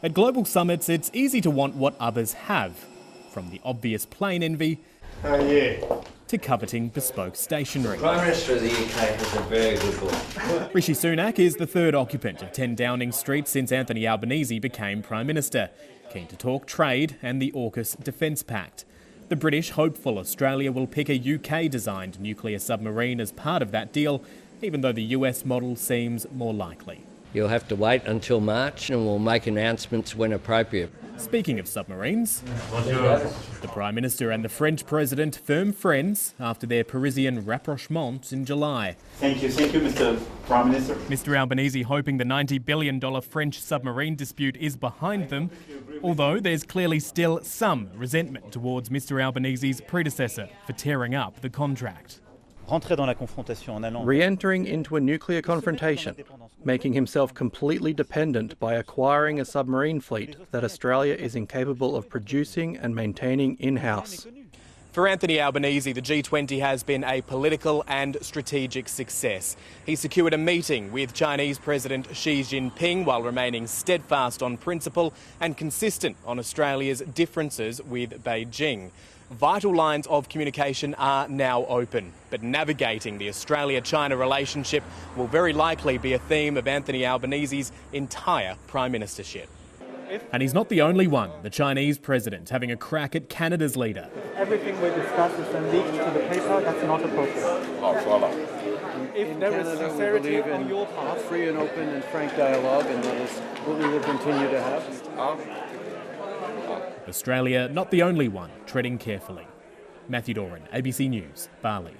At global summits, it's easy to want what others have, from the obvious plane envy to coveting bespoke stationery. Prime Minister of the UK has a very good book. Rishi Sunak is the third occupant of 10 Downing Street since Anthony Albanese became Prime Minister, keen to talk trade and the AUKUS Defence Pact. The British hopeful Australia will pick a UK-designed nuclear submarine as part of that deal, even though the US model seems more likely. You'll have to wait until March and we'll make announcements when appropriate. Speaking of submarines, the Prime Minister and the French President firm friends after their Parisian rapprochement in July. Thank you, Mr. Prime Minister. Mr Albanese hoping the $90 billion French submarine dispute is behind them, although there's clearly still some resentment towards Mr Albanese's predecessor for tearing up the contract. Re-entering into a nuclear confrontation, making himself completely dependent by acquiring a submarine fleet that Australia is incapable of producing and maintaining in-house. For Anthony Albanese, the G20 has been a political and strategic success. He secured a meeting with Chinese President Xi Jinping while remaining steadfast on principle and consistent on Australia's differences with Beijing. Vital lines of communication are now open, but navigating the Australia-China relationship will very likely be a theme of Anthony Albanese's entire prime ministership. And he's not the only one, the Chinese president having a crack at Canada's leader. Everything we discuss is then leaked to the paper. That's not appropriate. If there is sincerity on your part, free and open and frank dialogue, and that is what we will continue to have. Australia not the only one treading carefully. Matthew Doran, ABC News, Bali.